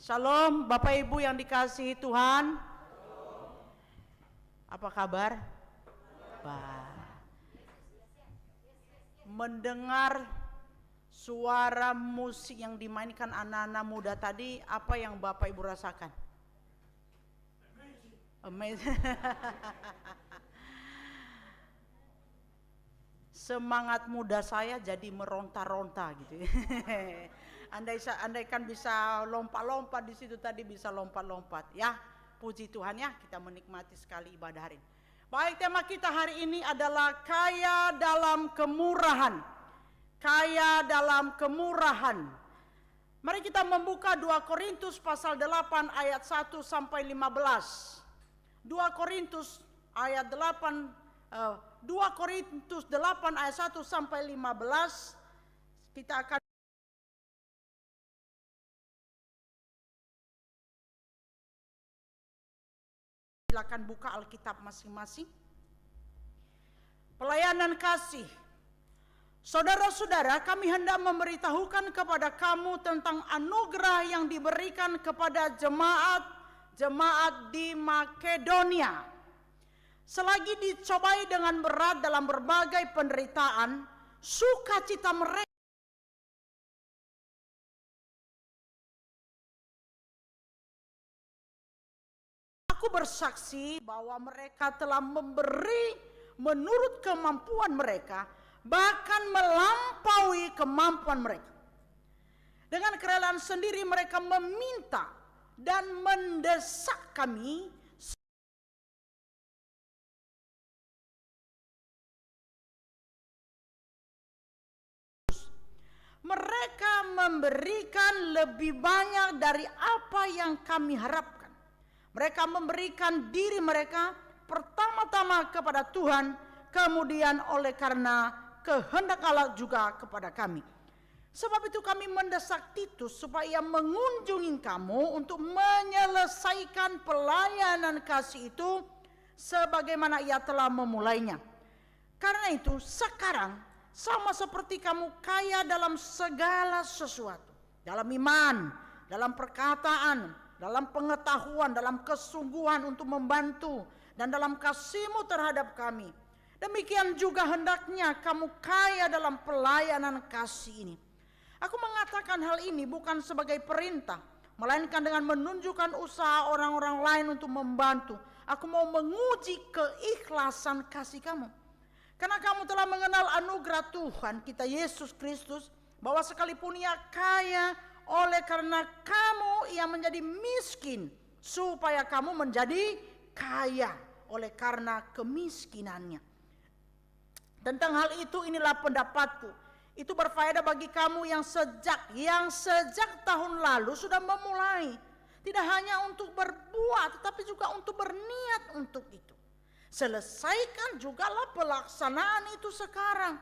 Shalom Bapak Ibu yang dikasihi Tuhan. Apa kabar? Mendengar suara musik yang dimainkan anak-anak muda tadi, apa yang Bapak Ibu rasakan? Amazing. Semangat muda saya jadi meronta-ronta gitu. Andaikan bisa lompat-lompat di situ tadi, bisa lompat-lompat ya. Puji Tuhan ya, kita menikmati sekali ibadah hari ini. Baik, tema kita hari ini adalah kaya dalam kemurahan. Kaya dalam kemurahan. Mari kita membuka 2 Korintus pasal 8 ayat 1 sampai 15. 2 Korintus ayat 8 2 Korintus 8 ayat 1 sampai 15. Kita akan silakan buka Alkitab masing-masing. Pelayanan kasih. Saudara-saudara, kami hendak memberitahukan kepada kamu tentang anugerah yang diberikan kepada jemaat di Makedonia. Selagi dicobai dengan berat dalam berbagai penderitaan, sukacita mereka bersaksi bahwa mereka telah memberi menurut kemampuan mereka, bahkan melampaui kemampuan mereka. Dengan kerelaan sendiri mereka meminta dan mendesak kami mereka memberikan lebih banyak dari apa yang kami harapkan. Mereka memberikan diri mereka pertama-tama kepada Tuhan, kemudian oleh karena kehendak Allah juga kepada kami. Sebab itu kami mendesak Titus supaya mengunjungi kamu untuk menyelesaikan pelayanan kasih itu sebagaimana ia telah memulainya. Karena itu sekarang sama seperti kamu kaya dalam segala sesuatu, dalam iman, dalam perkataan, dalam pengetahuan, dalam kesungguhan untuk membantu, dan dalam kasih-Mu terhadap kami. Demikian juga hendaknya kamu kaya dalam pelayanan kasih ini. Aku mengatakan hal ini bukan sebagai perintah, melainkan dengan menunjukkan usaha orang-orang lain untuk membantu. Aku mau menguji keikhlasan kasih kamu. Karena kamu telah mengenal anugerah Tuhan kita Yesus Kristus, bahwa sekalipun ia kaya, oleh karena kamu ia menjadi miskin, supaya kamu menjadi kaya oleh karena kemiskinannya. Tentang hal itu inilah pendapatku. Itu berfaedah bagi kamu yang sejak tahun lalu sudah memulai. Tidak hanya untuk berbuat, tetapi juga untuk berniat untuk itu. Selesaikan jugalah pelaksanaan itu sekarang.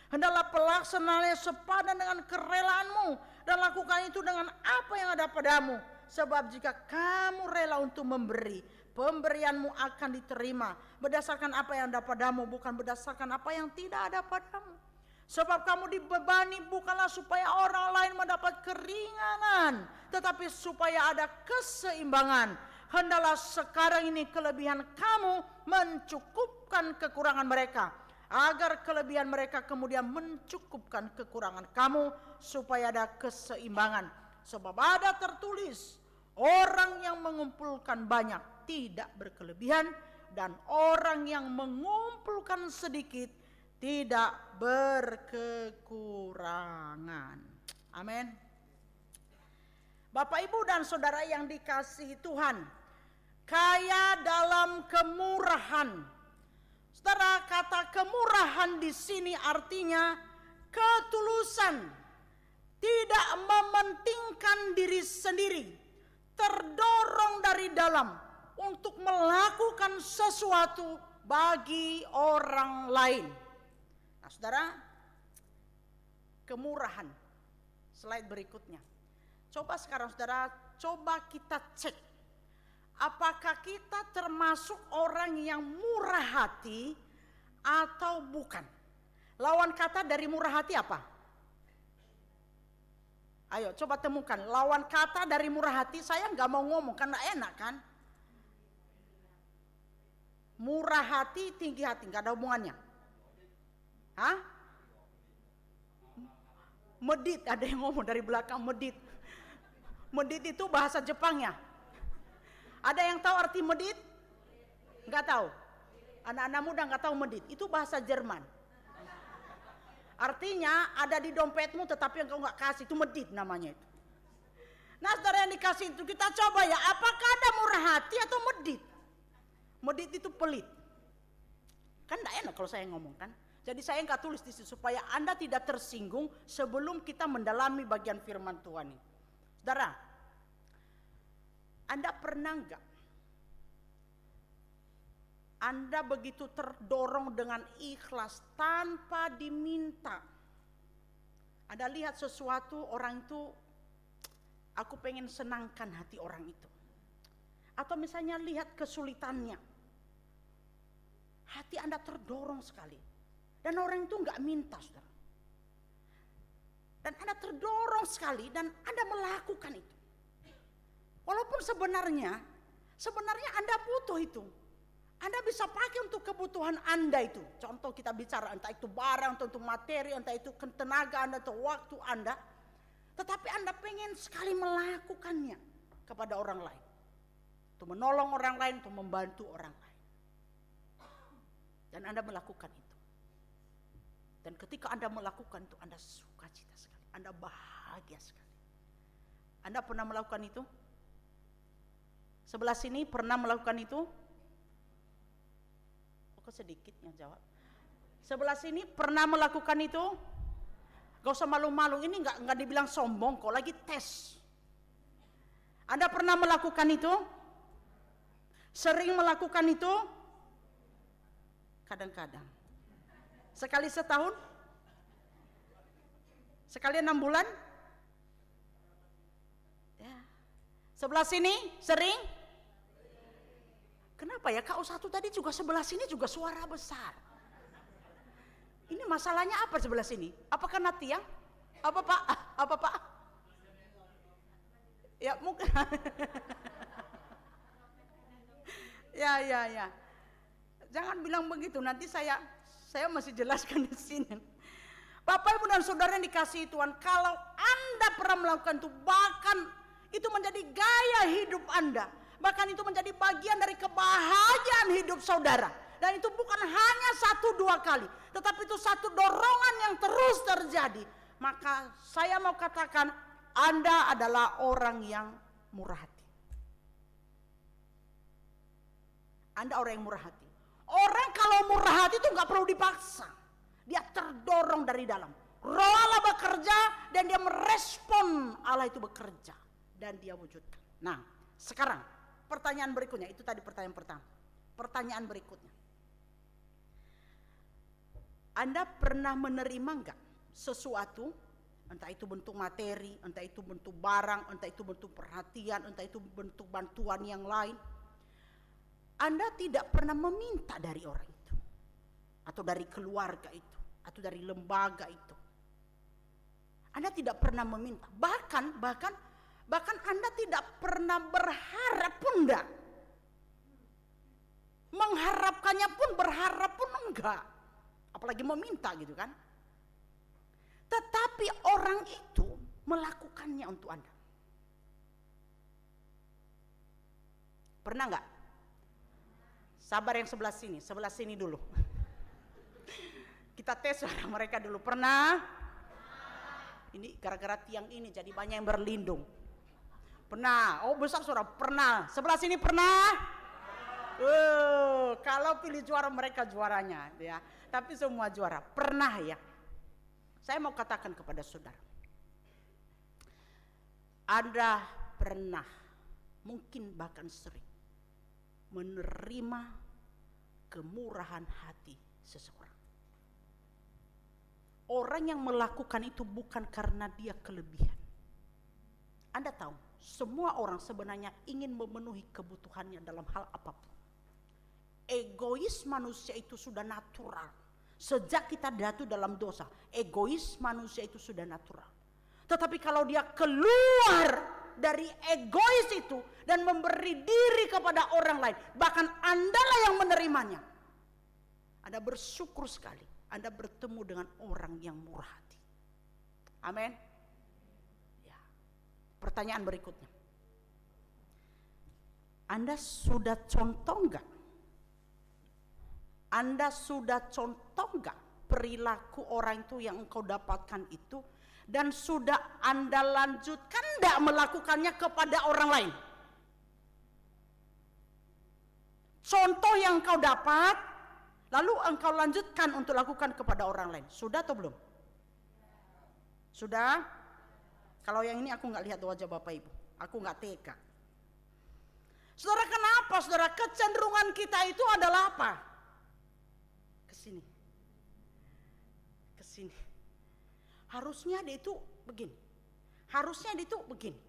Hendaklah pelaksanaannya sepadan dengan kerelaanmu, dan lakukan itu dengan apa yang ada padamu. Sebab jika kamu rela untuk memberi, pemberianmu akan diterima berdasarkan apa yang ada padamu, bukan berdasarkan apa yang tidak ada padamu. Sebab kamu dibebani bukanlah supaya orang lain mendapat keringanan, tetapi supaya ada keseimbangan. Hendaklah sekarang ini kelebihan kamu mencukupkan kekurangan mereka, agar kelebihan mereka kemudian mencukupkan kekurangan kamu, supaya ada keseimbangan. Sebab ada tertulis, orang yang mengumpulkan banyak tidak berkelebihan, dan orang yang mengumpulkan sedikit tidak berkekurangan. Amin. Bapak, Ibu, dan saudara yang dikasihi Tuhan, kaya dalam kemurahan. Saudara, kata kemurahan di sini artinya ketulusan, tidak mementingkan diri sendiri, terdorong dari dalam untuk melakukan sesuatu bagi orang lain. Nah, saudara, kemurahan. Slide berikutnya. Coba sekarang saudara, coba kita cek. Apakah kita termasuk orang yang murah hati atau bukan? Lawan kata dari murah hati apa? Ayo coba temukan lawan kata dari murah hati. Saya nggak mau ngomong karena enak kan. Murah hati, tinggi hati, nggak ada hubungannya. Hah? Medit, ada yang ngomong dari belakang medit. Medit itu bahasa Jepangnya. Ada yang tahu arti medit? Nggak tahu. Anak-anak muda nggak tahu medit. Itu bahasa Jerman. Artinya ada di dompetmu tetapi engkau nggak kasih, itu medit namanya itu. Nah saudara yang dikasih itu kita coba ya, apakah ada murah hati atau medit? Medit itu pelit. Kan nggak enak kalau saya ngomong kan. Jadi saya nggak tulis di situ supaya Anda tidak tersinggung sebelum kita mendalami bagian firman Tuhan ini. Saudara, Anda pernah nggak? Anda begitu terdorong dengan ikhlas tanpa diminta. Anda lihat sesuatu orang itu, aku pengen senangkan hati orang itu. Atau misalnya lihat kesulitannya. Hati Anda terdorong sekali. Dan orang itu nggak minta, saudara. Dan Anda terdorong sekali dan Anda melakukan itu. Walaupun sebenarnya Anda butuh itu. Anda bisa pakai untuk kebutuhan Anda itu. Contoh kita bicara entah itu barang, entah itu materi, entah itu tenaga Anda atau waktu Anda. Tetapi Anda pengen sekali melakukannya kepada orang lain. Untuk menolong orang lain, untuk membantu orang lain. Dan Anda melakukan itu. Dan ketika Anda melakukan itu, Anda sukacita sekali. Anda bahagia sekali. Anda pernah melakukan itu? Sebelah sini pernah melakukan itu? Kok sedikit yang jawab? Sebelah sini pernah melakukan itu? Gak usah malu-malu, ini nggak dibilang sombong kok, lagi tes. Anda pernah melakukan itu? Sering melakukan itu? Kadang-kadang. Sekali setahun? Sekali 6 bulan? Ya. Sebelah sini sering? Kenapa ya KO1 tadi juga sebelah sini juga suara besar. Ini masalahnya apa sebelah sini? Apakah tiang? Apa Pak? Apa Pak? Ya mungkin. Ya. Jangan bilang begitu, nanti saya masih jelaskan di sini. Bapak Ibu dan Saudara yang dikasihi Tuhan, kalau Anda pernah melakukan itu, bahkan itu menjadi gaya hidup Anda. Bahkan itu menjadi bagian dari kebahagiaan hidup saudara. Dan itu bukan hanya 1-2 kali, tetapi itu satu dorongan yang terus terjadi. Maka saya mau katakan, Anda adalah orang yang murah hati. Anda orang yang murah hati. Orang kalau murah hati itu gak perlu dipaksa. Dia terdorong dari dalam. Roh Allah bekerja dan dia merespon Allah itu bekerja. Dan dia wujudkan. Nah sekarang pertanyaan berikutnya, itu tadi pertanyaan pertama. Pertanyaan berikutnya, Anda pernah menerima enggak sesuatu, entah itu bentuk materi, entah itu bentuk barang, entah itu bentuk perhatian, entah itu bentuk bantuan yang lain. Anda tidak pernah meminta dari orang itu, atau dari keluarga itu, atau dari lembaga itu. Anda tidak pernah meminta, bahkan Anda tidak pernah berharap pun enggak. Mengharapkannya pun, berharap pun enggak. Apalagi meminta gitu kan. Tetapi orang itu melakukannya untuk Anda. Pernah enggak? Sabar yang sebelah sini dulu. Kita tes suara mereka dulu. Pernah? Ini gara-gara tiang ini jadi banyak yang berlindung. Pernah? Oh besar suara, pernah. Sebelah sini pernah? Kalau pilih juara mereka juaranya ya. Tapi semua juara. Pernah ya? Saya mau katakan kepada saudara. Anda pernah, mungkin bahkan sering, menerima kemurahan hati seseorang. Orang yang melakukan itu bukan karena dia kelebihan. Anda tahu, semua orang sebenarnya ingin memenuhi kebutuhannya dalam hal apapun. Egois manusia itu sudah natural. Sejak kita jatuh dalam dosa, egois manusia itu sudah natural. Tetapi kalau dia keluar dari egois itu dan memberi diri kepada orang lain, bahkan Andalah yang menerimanya, Anda bersyukur sekali Anda bertemu dengan orang yang murah hati. Amin. Ya. Pertanyaan berikutnya, Anda sudah contoh enggak? Anda sudah contoh enggak perilaku orang itu yang engkau dapatkan itu, dan sudah Anda lanjutkan enggak melakukannya kepada orang lain? Contoh yang engkau dapat, lalu engkau lanjutkan untuk lakukan kepada orang lain. Sudah atau belum? Sudah? Kalau yang ini aku nggak lihat wajah Bapak Ibu, aku nggak teka. Saudara, kenapa saudara? Kecenderungan kita itu adalah apa? Kesini, kesini. Harusnya dia itu begini, harusnya dia itu begini.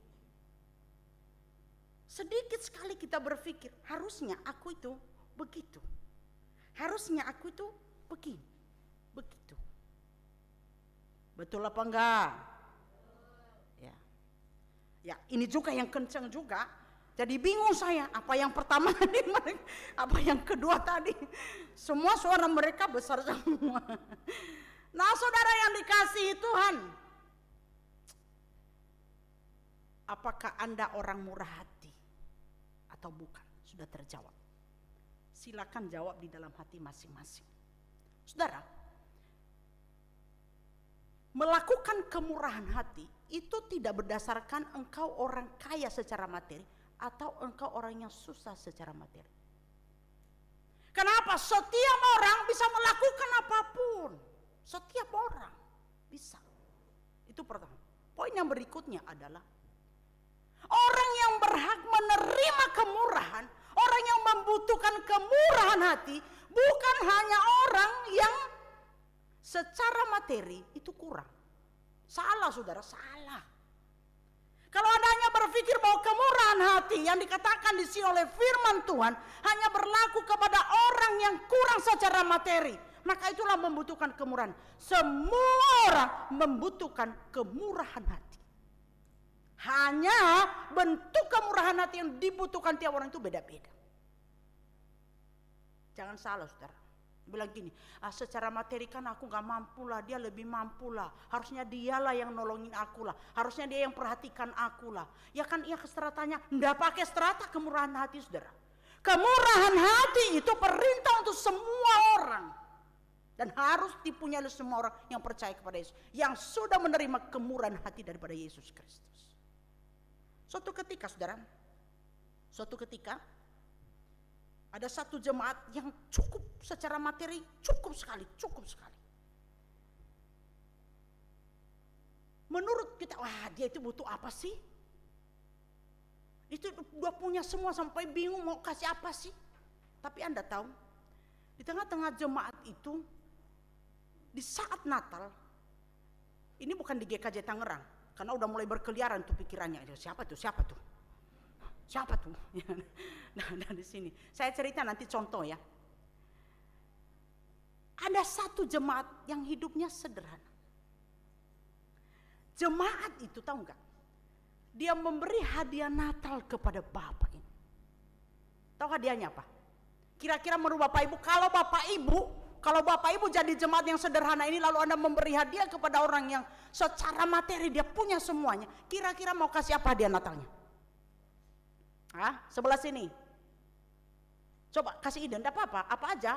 Sedikit sekali kita berpikir, harusnya aku itu begitu, harusnya aku itu begini, begitu. Betul apa enggak? Ya, ya ini juga yang kencang juga. Jadi bingung saya, apa yang pertama tadi, apa yang kedua tadi. Semua suara mereka besar semua. Nah saudara yang dikasihi Tuhan, apakah Anda orang murah hati atau bukan? Sudah terjawab. Silakan jawab di dalam hati masing-masing. Saudara, melakukan kemurahan hati itu tidak berdasarkan engkau orang kaya secara materi atau engkau orang yang susah secara materi. Kenapa? Setiap orang bisa melakukan apapun. Setiap orang bisa. Itu pertama. Poin yang berikutnya adalah orang yang berhak menerima kemurahan, orang yang membutuhkan kemurahan hati, bukan hanya orang yang secara materi itu kurang. Salah saudara, salah. Kalau Anda hanya berpikir bahwa kemurahan hati yang dikatakan di sini oleh firman Tuhan hanya berlaku kepada orang yang kurang secara materi, maka itulah membutuhkan kemurahan. Semua orang membutuhkan kemurahan hati. Hanya bentuk kemurahan hati yang dibutuhkan tiap orang itu beda-beda. Jangan salah saudara. Bilang gini, secara materi kan aku gak mampu lah, dia lebih mampu lah. Harusnya dialah yang nolongin aku lah. Harusnya dia yang perhatikan aku lah. Ya kan iya stratanya, enggak pakai strata kemurahan hati saudara. Kemurahan hati itu perintah untuk semua orang. Dan harus dipunyai oleh semua orang yang percaya kepada Yesus. Yang sudah menerima kemurahan hati daripada Yesus Kristus. Suatu ketika saudara, suatu ketika ada satu jemaat yang cukup secara materi, cukup sekali. Menurut kita, wah dia itu butuh apa sih? Itu udah punya semua sampai bingung mau kasih apa sih? Tapi Anda tahu, di tengah-tengah jemaat itu, di saat Natal, ini bukan di GKJ Tangerang, karena udah mulai berkeliaran tuh pikirannya, siapa tuh? Nah di sini saya cerita nanti contoh ya. Ada satu jemaat yang hidupnya sederhana. Jemaat itu tahu nggak? Dia memberi hadiah Natal kepada Bapak ini. Tahu hadiahnya apa? Kira-kira menurut Bapak Ibu, kalau Bapak Ibu jadi jemaat yang sederhana ini lalu Anda memberi hadiah kepada orang yang secara materi dia punya semuanya, kira-kira mau kasih apa hadiah Natalnya? Sebelah sini. Coba kasih ide, enggak apa-apa, apa aja.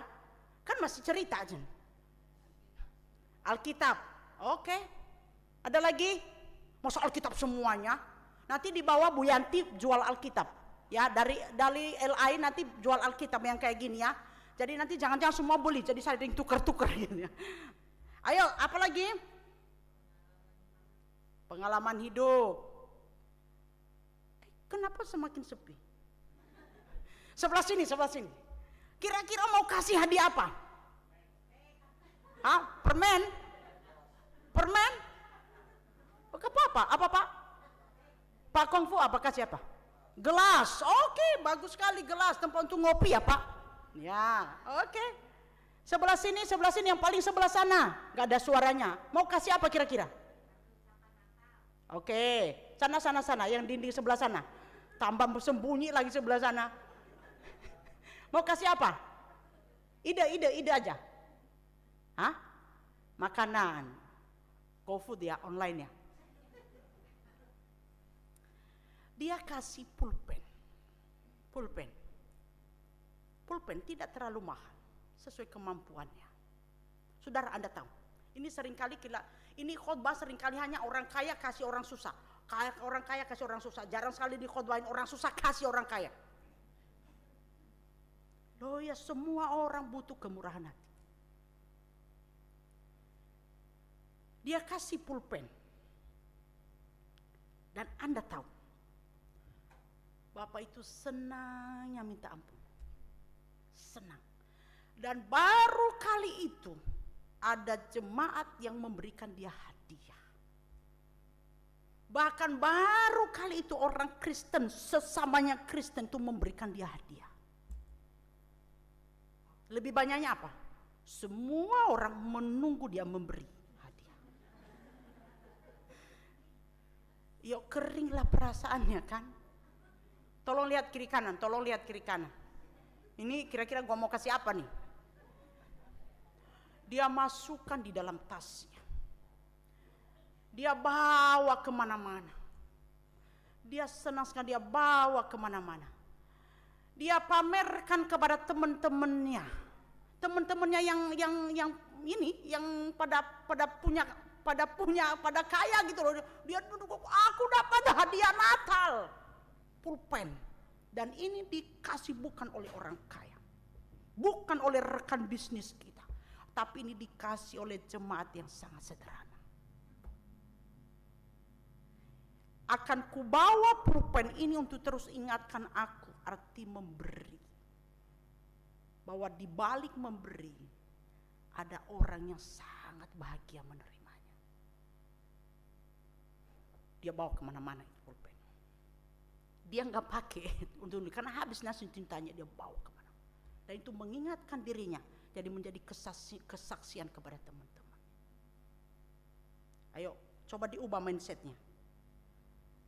Kan masih cerita aja. Alkitab. Oke. Ada lagi? Masa Alkitab semuanya? Nanti di bawah Bu Yanti jual Alkitab. Ya, dari LI nanti jual Alkitab yang kayak gini ya. Jadi nanti jangan-jangan semua beli, jadi saya tuker-tuker gitu ya. Ayo, apa lagi? Pengalaman hidup. Kenapa semakin sepi? Sebelah sini. Kira-kira mau kasih hadiah apa? Permen? Apa Pak? Pak Kungfu apa kasih apa? Gelas. Oke, bagus sekali gelas, tempat untuk ngopi ya Pak. Ya, oke. Sebelah sini yang paling sebelah sana, nggak ada suaranya. Mau kasih apa kira-kira? Oke, sana, yang dinding sebelah sana. Tambah sembunyi lagi sebelah sana. Mau kasih apa? Ide aja. Hah? Makanan. GoFood ya, online ya. Dia kasih pulpen. Pulpen tidak terlalu mahal, sesuai kemampuannya. Saudara, Anda tahu, ini seringkali ini khotbah seringkali hanya orang kaya kasih orang susah. Orang kaya kasih orang susah. Jarang sekali dikhotbahin orang susah kasih orang kaya. Loh ya, semua orang butuh kemurahan hati. Dia kasih pulpen. Dan Anda tahu, Bapak itu senangnya minta ampun. Senang. Dan baru kali itu ada jemaat yang memberikan dia hadiah. Bahkan baru kali itu orang Kristen, sesamanya Kristen itu memberikan dia hadiah. Lebih banyaknya apa? Semua orang menunggu dia memberi hadiah. Yuk, keringlah perasaannya kan. Tolong lihat kiri kanan. Ini kira-kira gua mau kasih apa nih? Dia masukkan di dalam tasnya. Dia bawa kemana-mana. Dia senang sekali, dia bawa kemana-mana. Dia pamerkan kepada teman-temannya. Teman-temannya yang pada kaya gitu loh. Dia aku dapat hadiah Natal. Pulpen. Dan ini dikasih bukan oleh orang kaya. Bukan oleh rekan bisnis kita. Tapi ini dikasih oleh jemaat yang sangat sederhana. Akan kubawa pulpen ini untuk terus ingatkan aku arti memberi. Bahwa di balik memberi ada orang yang sangat bahagia menerimanya. Dia bawa kemana-mana itu pulpen. Dia nggak pakai untuk karena habis nasi tintanya, dia bawa kemana. Dan itu mengingatkan dirinya, jadi menjadi kesaksian kepada teman-teman. Ayo coba diubah mindsetnya.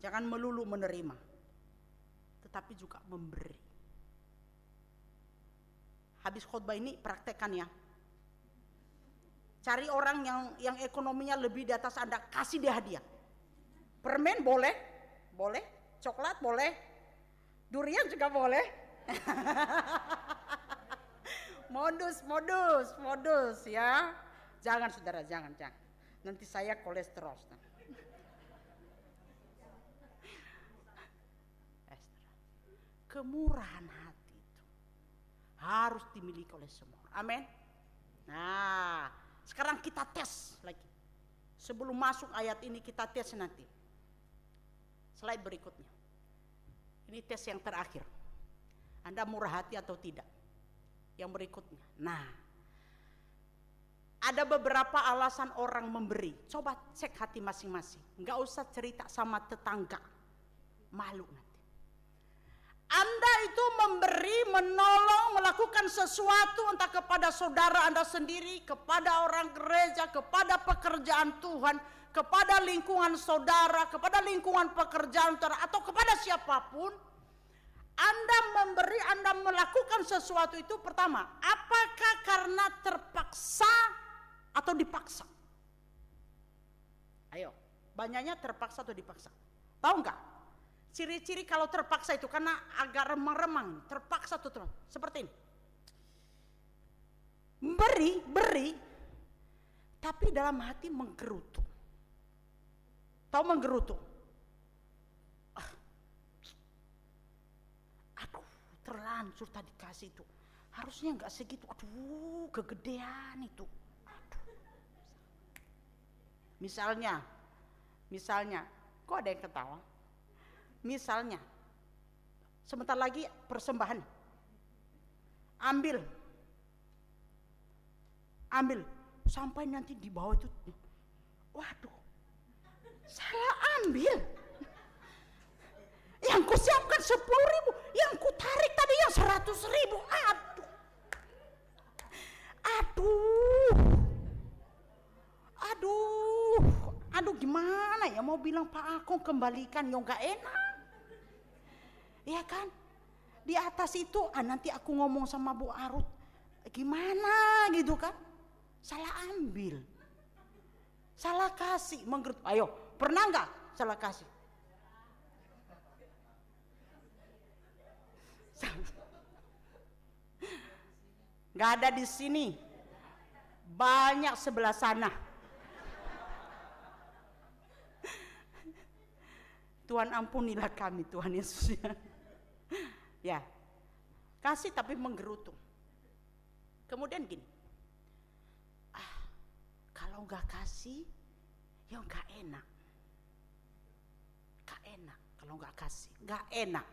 Jangan melulu menerima, tetapi juga memberi. Habis khotbah ini praktekkan ya. Cari orang yang ekonominya lebih di atas Anda, kasih dia hadiah. Permen boleh, coklat boleh, durian juga boleh. modus ya. Jangan saudara, jangan. Nanti saya kolesterol. Kemurahan hati itu harus dimiliki oleh semua orang. Amin. Nah, sekarang kita tes lagi. Sebelum masuk ayat ini kita tes nanti. Slide berikutnya. Ini tes yang terakhir. Anda murah hati atau tidak? Yang berikutnya. Nah, ada beberapa alasan orang memberi. Coba cek hati masing-masing. Enggak usah cerita sama tetangga. Malu nanti. Anda itu memberi, menolong, melakukan sesuatu entah kepada saudara Anda sendiri, kepada orang gereja, kepada pekerjaan Tuhan, kepada lingkungan saudara, kepada lingkungan pekerjaan saudara, atau kepada siapapun. Anda memberi, Anda melakukan sesuatu itu pertama, apakah karena terpaksa atau dipaksa? Ayo, banyaknya terpaksa atau dipaksa? Tahu enggak? Ciri-ciri kalau terpaksa itu karena agak remang-remang, terpaksa tuh teman. Seperti ini. Beri, tapi dalam hati menggerutu. Tahu menggerutu? Aduh, terlanjur tadi kasih itu. Harusnya enggak segitu. Aduh, kegedean itu. Aduh. Misalnya, kok ada yang ketawa? Misalnya, sebentar lagi persembahan. Ambil. Sampai nanti di bawah itu. Waduh, saya ambil. Yang ku siapkan 10.000, yang ku tarik tadi yang 100.000. Aduh, gimana ya mau bilang bilang, Pak Akung kembalikan, ya nggak enak. Iya kan? Di atas itu nanti aku ngomong sama Bu Arut, gimana gitu kan? Salah ambil, salah kasih, menggerut. Ayo, pernah nggak salah kasih? Nggak ada di sini, banyak sebelah sana. Tuhan ampunilah kami, Tuhan Yesus. Ya, kasih tapi menggerutu. Kemudian gini, kalau nggak kasih, ya nggak enak. Nggak enak kalau nggak kasih, nggak enak.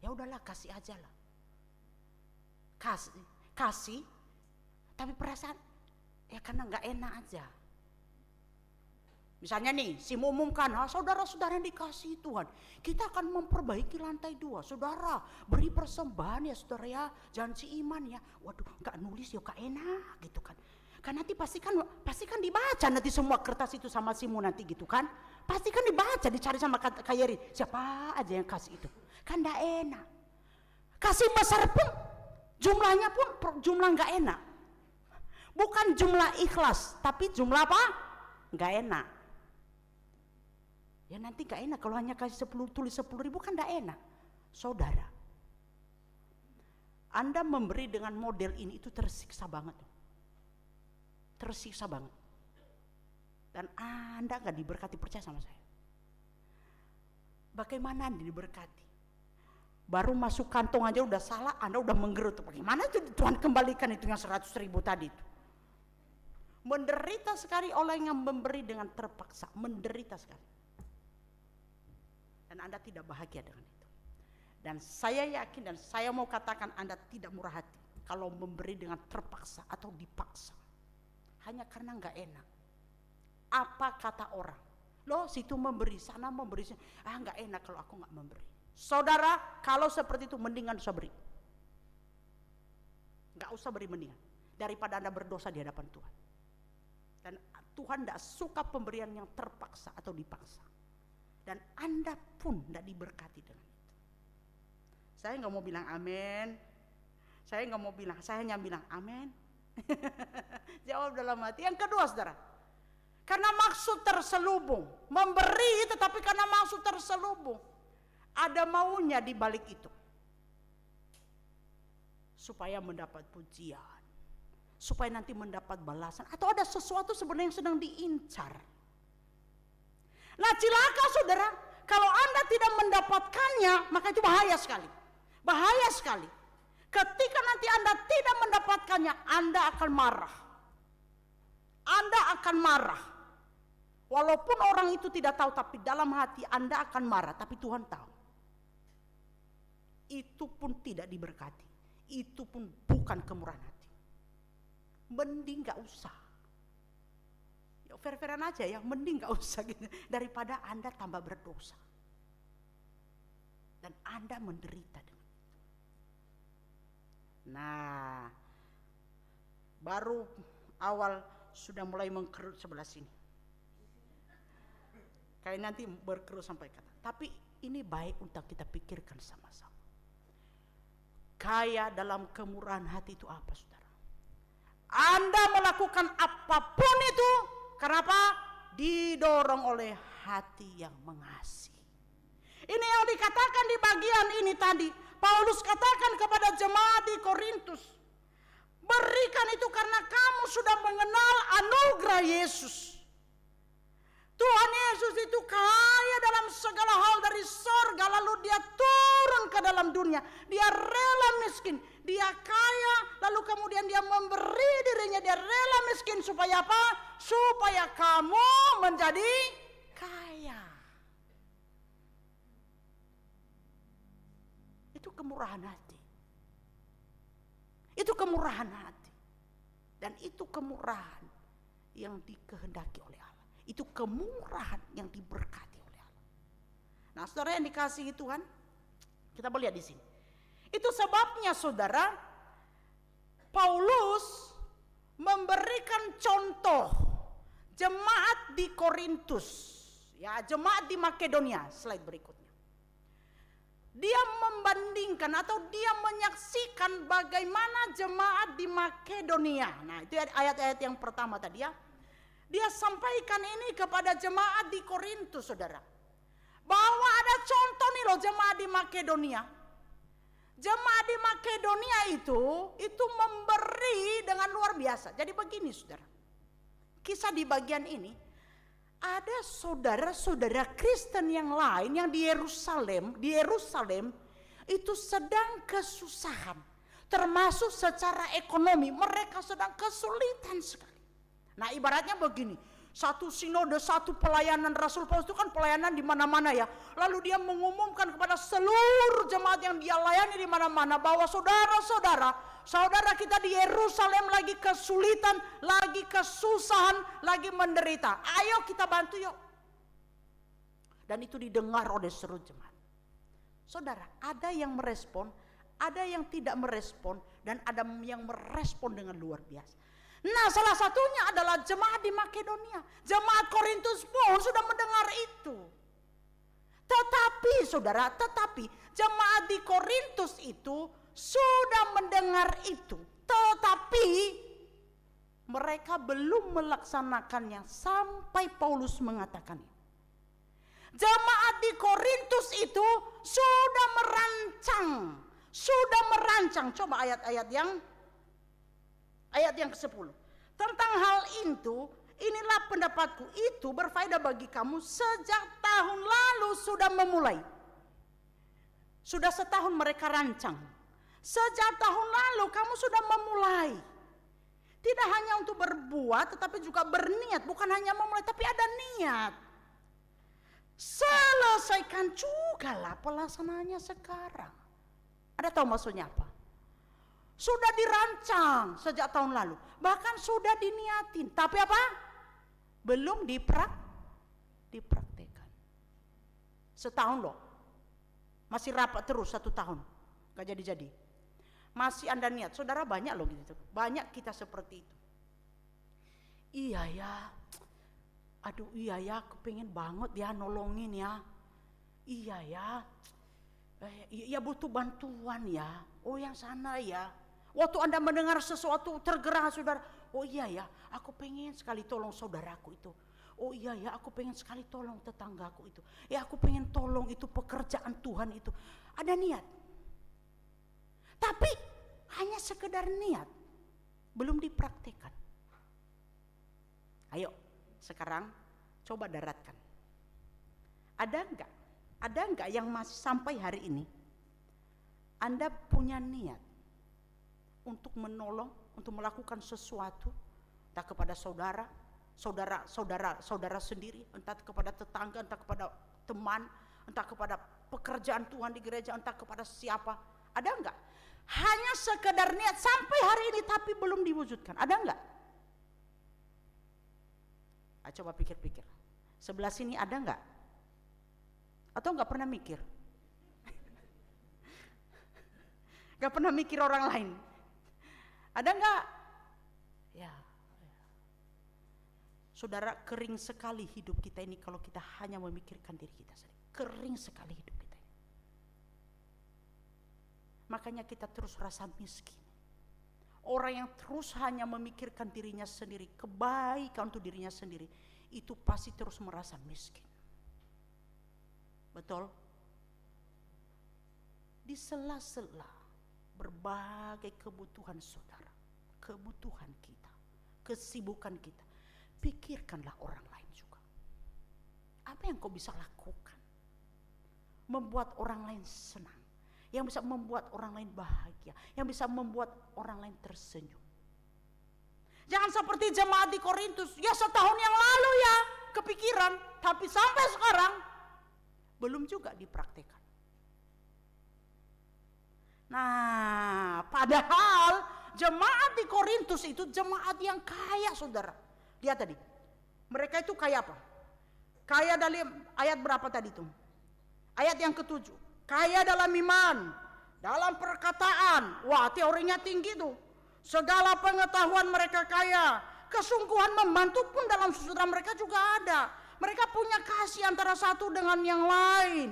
Ya udahlah, kasih aja lah. Kasih, tapi perasaan ya karena nggak enak aja. Misalnya nih, si mengumumkan, saudara-saudara yang dikasih Tuhan, kita akan memperbaiki lantai 2. Saudara, beri persembahan ya saudara ya, jangan si iman ya. Waduh, nggak nulis ya, nggak enak gitu kan. Kan nanti pasti kan dibaca nanti semua kertas itu sama simu nanti gitu kan. Pasti kan dibaca, dicari sama Kayeri, siapa aja yang kasih itu. Kan nggak enak. Kasih besar pun, jumlahnya pun jumlah nggak enak. Bukan jumlah ikhlas, tapi jumlah apa? Nggak enak. Ya nanti gak enak kalau hanya kasih tulis 10.000 kan gak enak. Saudara, Anda memberi dengan model ini itu tersiksa banget. Tersiksa banget. Dan Anda gak diberkati, percaya sama saya. Bagaimana Anda diberkati? Baru masuk kantong aja udah salah, Anda udah menggerutu. Bagaimana itu Tuhan kembalikan itu yang 100.000 tadi itu? Menderita sekali orang yang memberi dengan terpaksa. Menderita sekali. Dan Anda tidak bahagia dengan itu. Dan saya yakin dan saya mau katakan Anda tidak murah hati kalau memberi dengan terpaksa atau dipaksa. Hanya karena nggak enak. Apa kata orang? Loh, situ memberi, sana memberi. Nggak enak kalau aku nggak memberi. Saudara, kalau seperti itu mendingan usah beri. Nggak usah beri mendingan. Daripada Anda berdosa di hadapan Tuhan. Dan Tuhan nggak suka pemberian yang terpaksa atau dipaksa. Dan Anda pun tidak diberkati dengan itu. Saya nggak mau bilang amin. Saya hanya bilang amin. Jawab dalam hati. Yang kedua saudara, karena maksud terselubung. Memberi itu tapi karena maksud terselubung. Ada maunya di balik itu. Supaya mendapat pujian. Supaya nanti mendapat balasan. Atau ada sesuatu sebenarnya yang sedang diincar. Nah cilaka saudara, kalau Anda tidak mendapatkannya, maka itu bahaya sekali. Bahaya sekali. Ketika nanti Anda tidak mendapatkannya, Anda akan marah. Anda akan marah. Walaupun orang itu tidak tahu, tapi dalam hati Anda akan marah, tapi Tuhan tahu. Itu pun tidak diberkati. Itu pun bukan kemurahan hati. Mending gak usah. Fair-fairan aja ya, mending gak usah gitu. Daripada Anda tambah berdosa. Dan Anda menderita dengan itu. Nah, baru awal sudah mulai mengkerut sebelah sini. Kayak nanti berkerut sampai kata. Tapi ini baik untuk kita pikirkan sama-sama. Kaya dalam kemurahan hati itu apa saudara? Anda melakukan apapun itu, kenapa? Didorong oleh hati yang mengasihi. Ini yang dikatakan di bagian ini tadi. Paulus katakan kepada jemaat di Korintus. Berikan itu karena kamu sudah mengenal anugerah Yesus. Tuhan Yesus itu kaya dalam segala hal dari sorga. Lalu dia turun ke dalam dunia. Dia rela miskin. Dia kaya. Lalu kemudian dia memberi dirinya. Dia rela miskin supaya apa? Supaya kamu menjadi kaya. Itu kemurahan hati. Itu kemurahan hati. Dan itu kemurahan yang dikehendaki oleh Allah. Itu kemurahan yang diberkati oleh Allah. Nah, saudara yang dikasihi Tuhan, kita melihat di sini. Itu sebabnya saudara, Paulus memberikan contoh jemaat di Korintus, Ya, jemaat di Makedonia, slide berikutnya. Dia membandingkan atau dia menyaksikan bagaimana jemaat di Makedonia. Nah, itu ayat-ayat yang pertama tadi ya. Dia sampaikan ini kepada jemaat di Korintus, saudara. Bahwa ada contoh nih loh jemaat di Makedonia. Jemaat di Makedonia itu memberi dengan luar biasa. Jadi begini saudara. Kisah di bagian ini, ada saudara-saudara Kristen yang lain yang di Yerusalem itu sedang kesusahan. Termasuk secara ekonomi, mereka sedang kesulitan sekali. Nah, ibaratnya begini. Satu sinode, satu pelayanan Rasul Paulus itu kan pelayanan di mana-mana ya. Lalu dia mengumumkan kepada seluruh jemaat yang dia layani di mana-mana bahwa saudara kita di Yerusalem lagi kesulitan, lagi kesusahan, lagi menderita. Ayo kita bantu yuk. Dan itu didengar oleh seluruh jemaat. Saudara, ada yang merespon, ada yang tidak merespon, dan ada yang merespon dengan luar biasa. Nah, salah satunya adalah jemaat di Makedonia. Jemaat Korintus pun sudah mendengar itu. Tetapi jemaat di Korintus itu sudah mendengar itu. Tetapi mereka belum melaksanakannya sampai Paulus mengatakannya. Jemaat di Korintus itu sudah merancang. Coba ayat yang ke-10. Tentang hal itu, inilah pendapatku, itu berfaedah bagi kamu sejak tahun lalu sudah memulai. Sudah setahun mereka rancang. Sejak tahun lalu kamu sudah memulai. Tidak hanya untuk berbuat, tetapi juga berniat. Bukan hanya memulai, tapi ada niat. Selesaikan juga lah pelaksanaannya sekarang. Ada tahu maksudnya apa? Sudah dirancang sejak tahun lalu. Bahkan sudah diniatin. Tapi apa? Belum dipraktekkan. Setahun loh. Masih rapat terus 1 tahun. Gak jadi-jadi. Masih Anda niat. Saudara banyak loh gitu. Banyak kita seperti itu. Iya ya. Aduh iya ya. Aku pengen banget ya nolongin ya. Iya ya. Ya butuh bantuan ya. Oh yang sana ya. Waktu Anda mendengar sesuatu tergerak saudara. Oh iya ya, aku pengen sekali tolong saudaraku itu. Oh iya ya, aku pengen sekali tolong tetanggaku itu. Ya aku pengen tolong itu pekerjaan Tuhan itu. Ada niat. Tapi hanya sekedar niat. Belum dipraktekkan. Ayo sekarang coba daratkan. Ada enggak yang masih sampai hari ini Anda punya niat untuk menolong, untuk melakukan sesuatu, entah kepada saudara sendiri, entah kepada tetangga, entah kepada teman, entah kepada pekerjaan Tuhan di gereja, entah kepada siapa. Ada enggak? Hanya sekedar niat sampai hari ini tapi belum diwujudkan. Ada enggak? Coba pikir-pikir. Sebelah sini ada enggak? Atau enggak pernah mikir? Enggak pernah mikir orang lain? Ada enggak? Ya. Saudara, kering sekali hidup kita ini kalau kita hanya memikirkan diri kita sendiri. Kering sekali hidup kita ini. Makanya kita terus rasa miskin. Orang yang terus hanya memikirkan dirinya sendiri, kebaikan untuk dirinya sendiri, itu pasti terus merasa miskin. Betul? Di sela-sela berbagai kebutuhan saudara, kebutuhan kita, kesibukan kita, pikirkanlah orang lain juga. Apa yang kau bisa lakukan? Membuat orang lain senang, yang bisa membuat orang lain bahagia, yang bisa membuat orang lain tersenyum. Jangan seperti jemaat di Korintus, ya setahun yang lalu ya kepikiran, tapi sampai sekarang belum juga dipraktekkan. Nah, padahal jemaat di Korintus itu jemaat yang kaya, saudara. Lihat tadi, mereka itu kaya apa? Kaya dalam ayat berapa tadi itu? Ayat yang ke-7. Kaya dalam iman, dalam perkataan. Wah, teorinya tinggi tuh. Segala pengetahuan mereka kaya. Kesungguhan membantu pun dalam saudara mereka juga ada. mereka punya kasih antara satu dengan yang lain.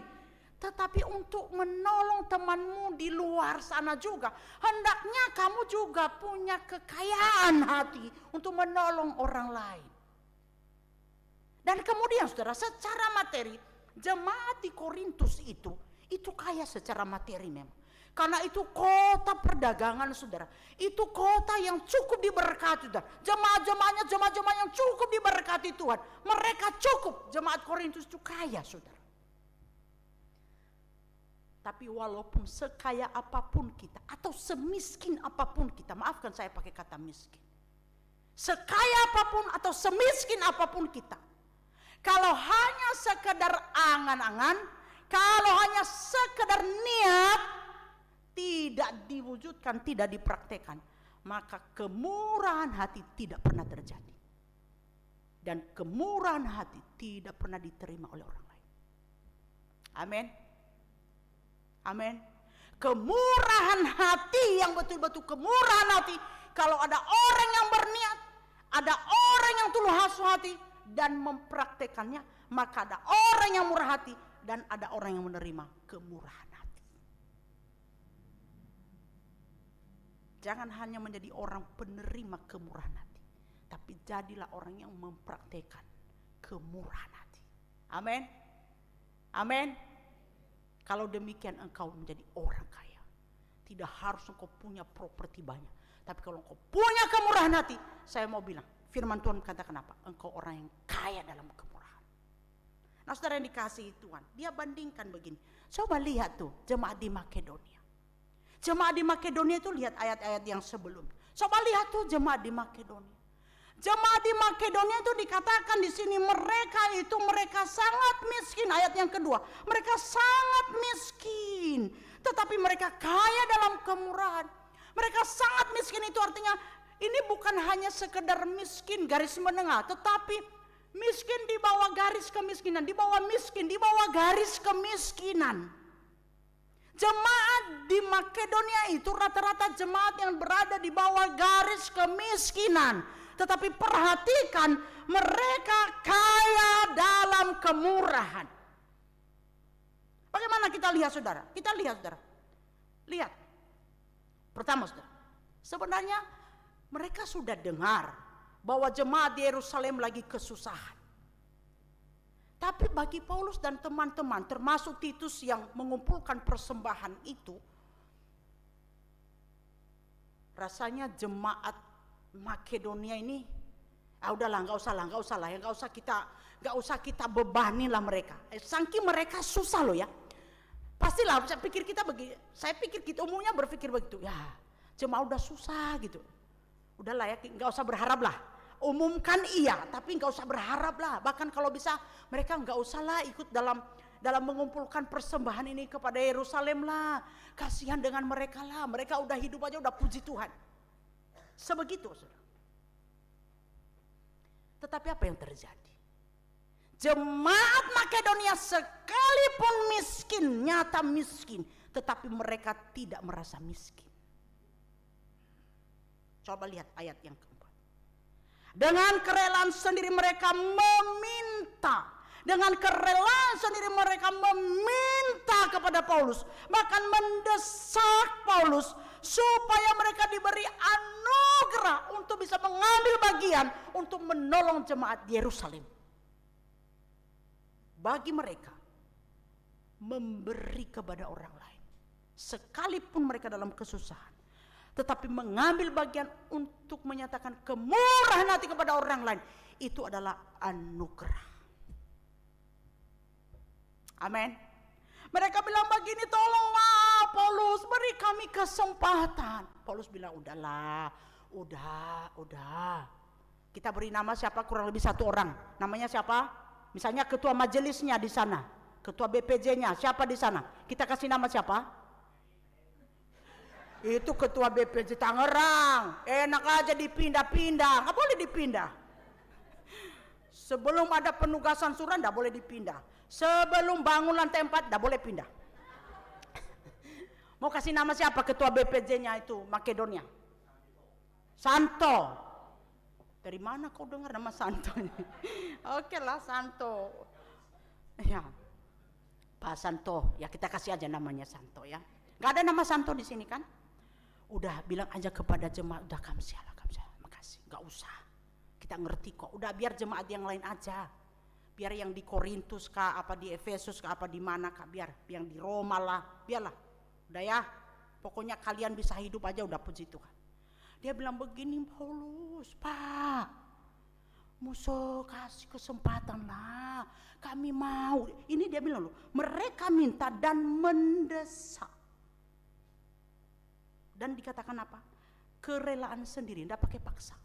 Tetapi untuk menolong temanmu di luar sana juga, hendaknya kamu juga punya kekayaan hati untuk menolong orang lain. Dan kemudian saudara, secara materi, jemaat di Korintus itu kaya secara materi memang. Karena itu kota perdagangan saudara. Itu kota yang cukup diberkati saudara. Jemaat-jemaatnya jemaat-jemaat yang cukup diberkati Tuhan. Mereka cukup, jemaat Korintus itu kaya saudara. Tapi walaupun sekaya apapun kita, atau semiskin apapun kita, maafkan saya pakai kata miskin. Sekaya apapun atau semiskin apapun kita, kalau hanya sekedar angan-angan, kalau hanya sekedar niat, tidak diwujudkan, tidak dipraktekkan, maka kemurahan hati tidak pernah terjadi. Dan kemurahan hati tidak pernah diterima oleh orang lain. Amin. Amin. Kemurahan hati yang betul-betul kemurahan hati, kalau ada orang yang berniat, ada orang yang tulus hati dan mempraktekannya, maka ada orang yang murah hati dan ada orang yang menerima kemurahan hati. Jangan hanya menjadi orang penerima kemurahan hati, tapi jadilah orang yang mempraktekkan kemurahan hati. Amin. Amin. Kalau demikian engkau menjadi orang kaya. Tidak harus engkau punya properti banyak, tapi kalau engkau punya kemurahan hati, saya mau bilang, firman Tuhan katakan apa? Engkau orang yang kaya dalam kemurahan. Nah saudara yang dikasihi Tuhan, dia bandingkan begini. Coba lihat tuh jemaat di Makedonia. Jemaat di Makedonia itu lihat ayat-ayat yang sebelumnya. Coba lihat tuh jemaat di Makedonia. Jemaat di Makedonia itu dikatakan di sini mereka sangat miskin. Ayat yang kedua, mereka sangat miskin, tetapi mereka kaya dalam kemurahan. Mereka sangat miskin itu artinya ini bukan hanya sekedar miskin garis menengah, tetapi miskin di bawah garis kemiskinan, di bawah miskin, di bawah garis kemiskinan. Jemaat di Makedonia itu rata-rata jemaat yang berada di bawah garis kemiskinan. Tetapi perhatikan, mereka kaya dalam kemurahan. Bagaimana kita lihat saudara? Kita lihat saudara. Lihat. Pertama saudara, sebenarnya mereka sudah dengar bahwa jemaat di Yerusalem lagi kesusahan. Tapi bagi Paulus dan teman-teman, termasuk Titus yang mengumpulkan persembahan itu, rasanya jemaat Makedonia ini, udahlah, nggak usah kita bebani lah mereka. Saking mereka susah loh ya. Pastilah, saya pikir kita umumnya berpikir begitu. Ya, jemaat udah susah gitu. Udahlah ya, nggak usah berharap lah. Umumkan iya, tapi nggak usah berharap lah. Bahkan kalau bisa mereka nggak usah lah ikut dalam mengumpulkan persembahan ini kepada Yerusalem lah. Kasihan dengan mereka lah. Mereka udah hidup aja udah puji Tuhan. Sebegitu saudara. Tetapi apa yang terjadi? Jemaat Makedonia sekalipun miskin, nyata miskin, tetapi mereka tidak merasa miskin. Coba lihat ayat yang keempat. Dengan kerelaan sendiri mereka meminta. Dengan kerelaan sendiri mereka meminta kepada Paulus. Bahkan mendesak Paulus supaya mereka diberi anugerah untuk bisa mengambil bagian untuk menolong jemaat di Yerusalem. Bagi mereka memberi kepada orang lain, sekalipun mereka dalam kesusahan, tetapi mengambil bagian untuk menyatakan kemurahan hati kepada orang lain, itu adalah anugerah. Amin. Mereka bilang begini, tolong Paulus, beri kami kesempatan. Paulus bilang, udahlah, udah. Kita beri nama siapa, kurang lebih satu orang. Namanya siapa? Misalnya ketua majelisnya di sana, ketua BPJ-nya, siapa di sana? Kita kasih nama siapa? Itu ketua BPJ Tangerang. Enak aja dipindah-pindah, nggak boleh dipindah. Sebelum ada penugasan surat, nggak boleh dipindah. Sebelum bangun lantai 4, nggak boleh pindah. Mau kasih nama siapa ketua BPJ-nya itu Makedonia? Santo. Dari mana kau dengar nama Santo ini? Oke lah, Santo. Ya, Pak Santo, ya kita kasih aja namanya Santo ya. Gak ada nama Santo di sini kan? Udah bilang aja kepada jemaat, udah kamsialah, makasih, gak usah. Kita ngerti kok, udah biar jemaat yang lain aja. Biar yang di Korintus kah, apa di Efesus kah, apa di mana kah, biar yang di Roma lah, biarlah. Udah ya, pokoknya kalian bisa hidup aja, udah puji Tuhan. Dia bilang begini, Paulus, Pak, musuh kasih kesempatan lah, kami mau. Ini dia bilang loh, mereka minta dan mendesak. Dan dikatakan apa? Kerelaan sendiri, tidak pakai paksa.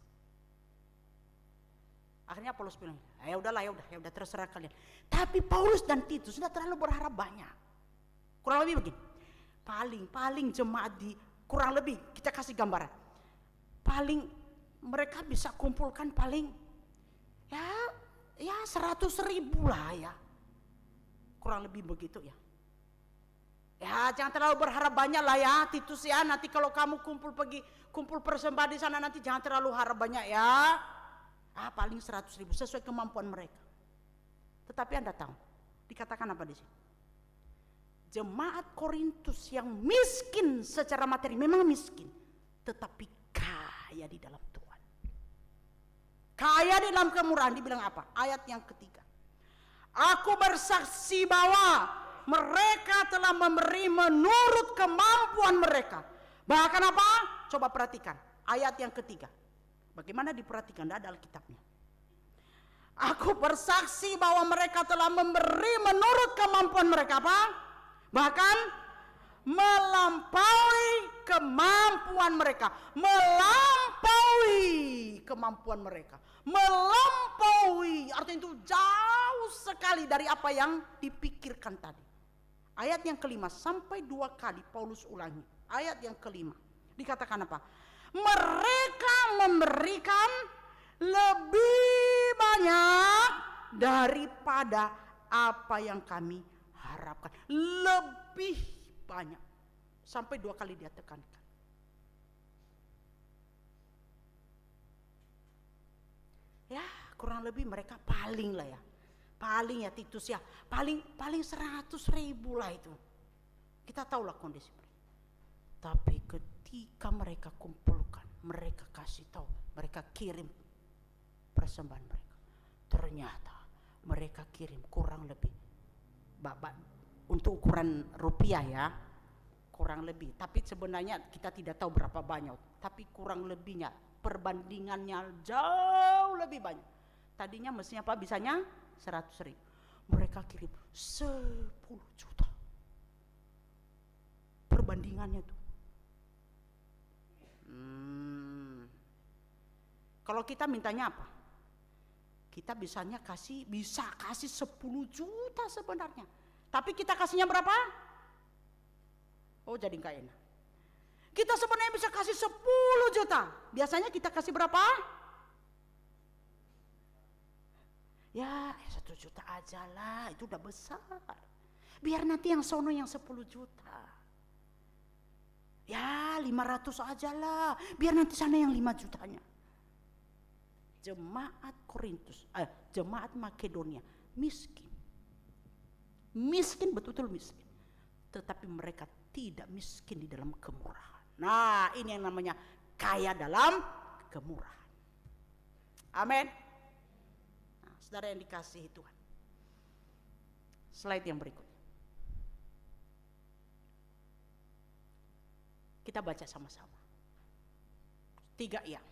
Akhirnya Paulus bilang, ya udahlah, ya udah terserah kalian. Tapi Paulus dan Titus sudah terlalu berharap banyak. Kurang lebih begini, paling jemaat di, kurang lebih kita kasih gambaran, paling mereka bisa kumpulkan paling ya 100.000 lah ya, kurang lebih begitu ya. Ya jangan terlalu berharap banyak lah ya Titus ya. Nanti kalau kamu kumpul persembahan di sana, nanti jangan terlalu harap banyak ya. Paling 100.000 sesuai kemampuan mereka. Tetapi Anda tahu dikatakan apa di sini? Jemaat Korintus yang miskin secara materi, memang miskin, tetapi kaya di dalam Tuhan. Kaya di dalam kemurahan. Dibilang apa? Ayat yang ketiga. Aku bersaksi bahwa mereka telah memberi menurut kemampuan mereka. Bahkan apa? Coba perhatikan ayat yang ketiga. Bagaimana diperhatikan? Tidak ada Alkitabnya. Aku bersaksi bahwa mereka telah memberi menurut kemampuan mereka apa? Bahkan melampaui kemampuan mereka. Melampaui kemampuan mereka. Melampaui, artinya itu jauh sekali dari apa yang dipikirkan tadi. Ayat yang kelima, sampai 2 kali Paulus ulangi. Ayat yang kelima, dikatakan apa? Mereka memberikan lebih banyak daripada apa yang kami harapkan. Lebih banyak. Sampai 2 kali dia tekankan. Ya kurang lebih mereka paling lah ya. Paling ya Titus ya. Paling 100.000 lah itu. Kita tahulah kondisi mereka. Tapi ketika mereka kumpulkan, mereka kasih tahu, mereka kirim persembahan mereka. Ternyata mereka kirim kurang lebih, untuk ukuran rupiah ya, kurang lebih. Tapi sebenarnya kita tidak tahu berapa banyak. Tapi kurang lebihnya, perbandingannya jauh lebih banyak. Tadinya mestinya apa? Bisanya 100.000. Mereka kirim 10 juta. Perbandingannya tuh. Kalau kita mintanya apa? Kita bisa kasih 10 juta sebenarnya. Tapi kita kasihnya berapa? Oh jadi gak enak. Kita sebenarnya bisa kasih 10 juta. Biasanya kita kasih berapa? Ya 1 juta aja lah, itu udah besar. Biar nanti yang sono yang 10 juta. Ya 500 aja lah, biar nanti sana yang 5 jutanya. Jemaat Korintus, jemaat Makedonia miskin. Miskin, betul-betul miskin. Tetapi mereka tidak miskin di dalam kemurahan. Nah ini yang namanya kaya dalam kemurahan. Amin. Nah, saudara yang dikasihi Tuhan, slide yang berikut. Kita baca sama-sama. 3 ya.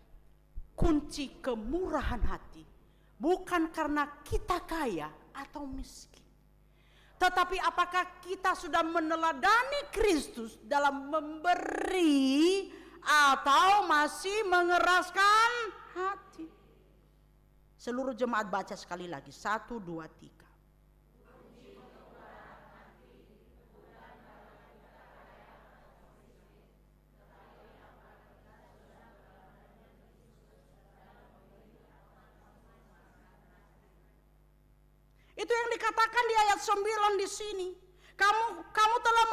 Kunci kemurahan hati bukan karena kita kaya atau miskin, tetapi apakah kita sudah meneladani Kristus dalam memberi atau masih mengeraskan hati. Seluruh jemaat baca sekali lagi, 1, 2, 3. Itu yang dikatakan di ayat 9 di sini. Kamu telah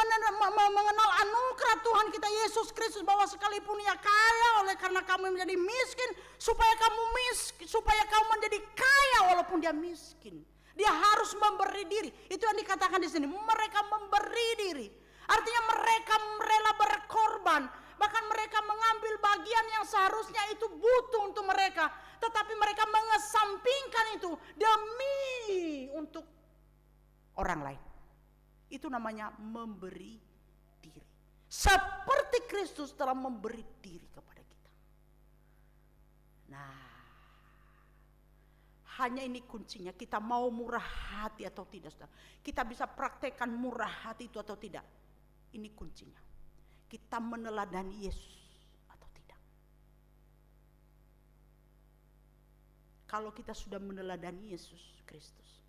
mengenal anugerah Tuhan Tuhan kita Yesus Kristus bahwa sekalipun ia kaya oleh karena kamu menjadi miskin, supaya kamu menjadi kaya walaupun dia miskin. Dia harus memberi diri. Itu yang dikatakan di sini. Mereka memberi diri. Artinya mereka rela berkorban. Bahkan mereka mengambil bagian yang seharusnya itu butuh untuk mereka. Tetapi mereka mengesampingkan itu demi untuk orang lain. Itu namanya memberi diri. Seperti Kristus telah memberi diri kepada kita. Nah, hanya ini kuncinya, kita mau murah hati atau tidak, saudara. Kita bisa praktekkan murah hati itu atau tidak. Ini kuncinya. Kita meneladani Yesus atau tidak. Kalau kita sudah meneladani Yesus Kristus,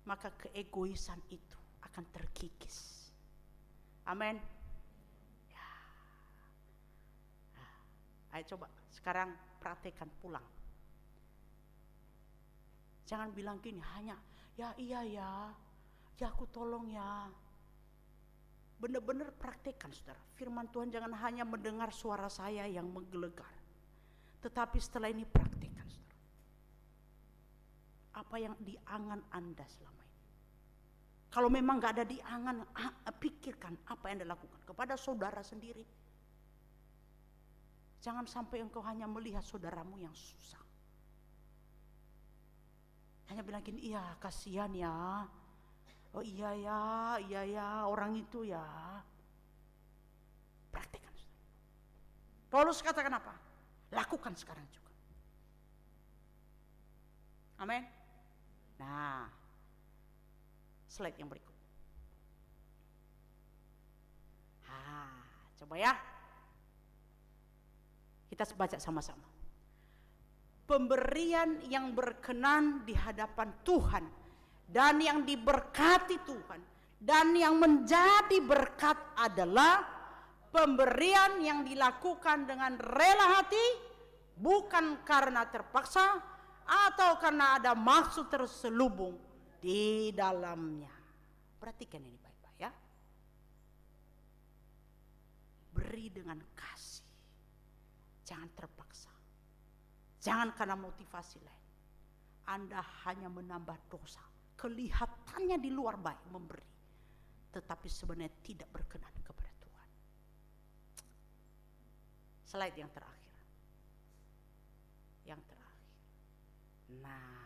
maka keegoisan itu akan terkikis. Amin. Ya. Nah, ayo coba sekarang praktekkan pulang. Jangan bilang gini, hanya ya iya ya aku tolong ya. Benar-benar praktekkan, saudara. Firman Tuhan jangan hanya mendengar suara saya yang menggelegar, tetapi setelah ini praktekkan, saudara. Apa yang di angan Anda selama ini. Kalau memang gak ada di angan, pikirkan apa yang Anda lakukan kepada saudara sendiri. Jangan sampai engkau hanya melihat saudaramu yang susah. Hanya bilang gini, iya kasihan ya. Oh iya ya orang itu ya. Praktekkan. Paulus katakan apa? Lakukan sekarang juga. Amin. Nah, slide yang berikut. Coba ya. Kita baca sama-sama. Pemberian yang berkenan di hadapan Tuhan dan yang diberkati Tuhan dan yang menjadi berkat adalah pemberian yang dilakukan dengan rela hati, bukan karena terpaksa atau karena ada maksud terselubung di dalamnya. Perhatikan ini baik-baik ya. Beri dengan kasih, jangan terpaksa. Jangan karena motivasi lain. Anda hanya menambah dosa. Kelihatannya di luar baik memberi, tetapi sebenarnya tidak berkenan kepada Tuhan. Slide yang terakhir. Yang terakhir. Nah,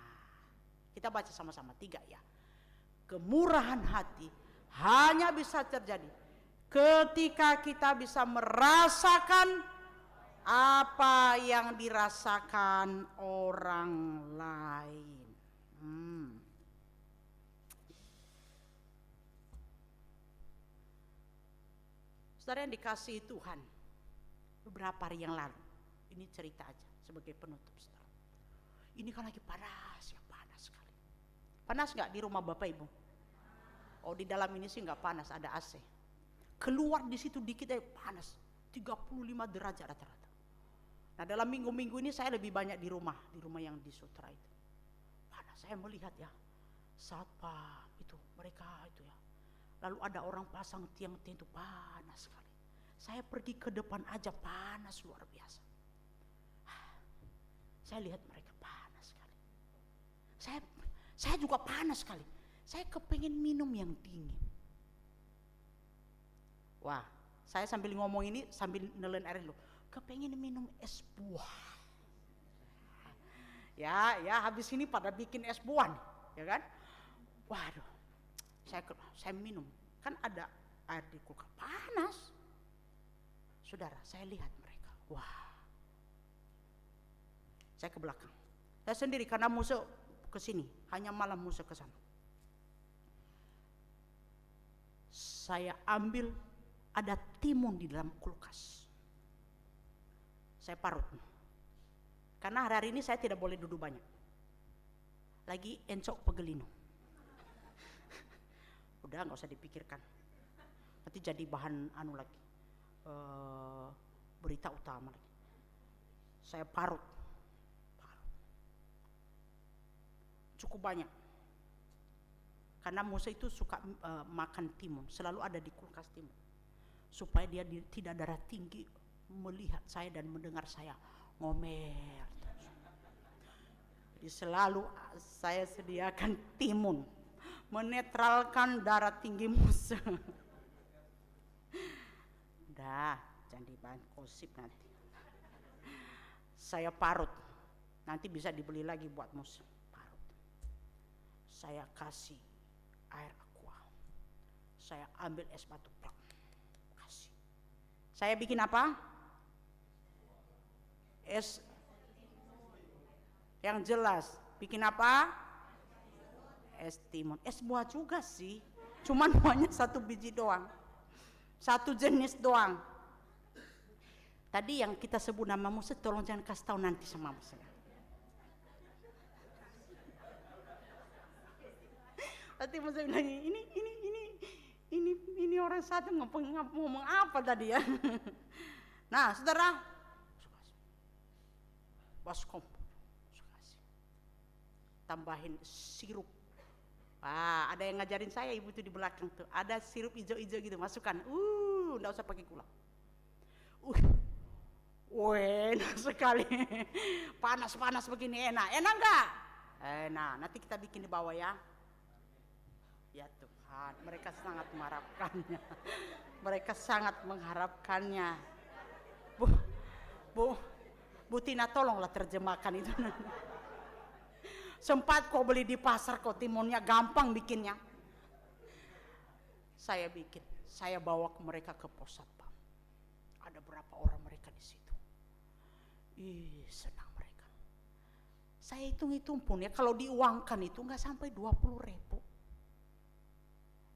kita baca sama-sama 3 ya. Kemurahan hati hanya bisa terjadi ketika kita bisa merasakan apa yang dirasakan orang lain. Saudara yang dikasihi Tuhan, beberapa hari yang lalu, ini cerita aja sebagai penutup, saudara. Ini kan lagi panas ya, panas sekali. Panas nggak di rumah Bapak Ibu? Oh, di dalam ini sih nggak panas, ada AC. Keluar di situ dikit aja panas, 35 derajat rata-rata. Nah, dalam minggu-minggu ini saya lebih banyak di rumah yang di Sutra itu. Panas, saya melihat ya, satpam itu, mereka itu ya. Lalu ada orang pasang tiang-tiang itu panas sekali. Saya pergi ke depan aja panas luar biasa. Saya lihat mereka panas sekali. Saya juga panas sekali. Saya kepengen minum yang dingin. Wah, saya sambil ngomong ini sambil nelen air dulu. Kepengen minum es buah. Ya habis ini pada bikin es buah nih, ya kan? Waduh, saya minum. Kan ada air di kulkas panas. Saudara, saya lihat mereka. Wah. Saya ke belakang. Saya sendiri karena musuh ke sini, hanya malam musuh ke sana. Saya ambil, ada timun di dalam kulkas. Saya parut. Karena hari ini saya tidak boleh duduk banyak. Lagi encok pegelino. Udah nggak usah dipikirkan. Nanti jadi bahan lagi. Berita utama lagi. Saya parut. Cukup banyak. Karena Musa itu suka makan timun, selalu ada di kulkas timun. supaya dia tidak darah tinggi melihat saya dan mendengar saya ngomel terus. Jadi selalu saya sediakan timun menetralkan darah tinggi musuh. Dah, jangan dibahas gosip nanti. Saya parut, nanti bisa dibeli lagi buat musuh. Parut. Saya kasih air aqua, saya ambil es batu plak, kasih. Saya bikin apa? Es yang jelas. Bikin apa? Es timun. Es buah juga sih, cuman buahnya 1 biji doang, 1 jenis doang. Tadi yang kita sebut nama musuh, tolong jangan kasih tahu nanti sama saya. Nanti musuh bilang ini orang satu ngomong apa tadi ya. Nah, saudara, baskom, tambahin sirup. Ada yang ngajarin saya, ibu tuh di belakang tuh, ada sirup hijau-hijau gitu, masukkan. Nggak usah pakai gula. Enak sekali. Panas-panas begini enak nggak? Enak. Nanti kita bikin di bawah ya. Ya Tuhan, mereka sangat mengharapkannya. Mereka sangat mengharapkannya. Bu Tina, tolonglah terjemahkan itu. Sempat kau beli di pasar kok, timunnya gampang bikinnya. Saya bikin, saya bawa ke mereka ke pos satpam. Ada berapa orang mereka di situ. Senang mereka. Saya hitung-hitung pun ya, kalau diuangkan itu nggak sampai 20.000.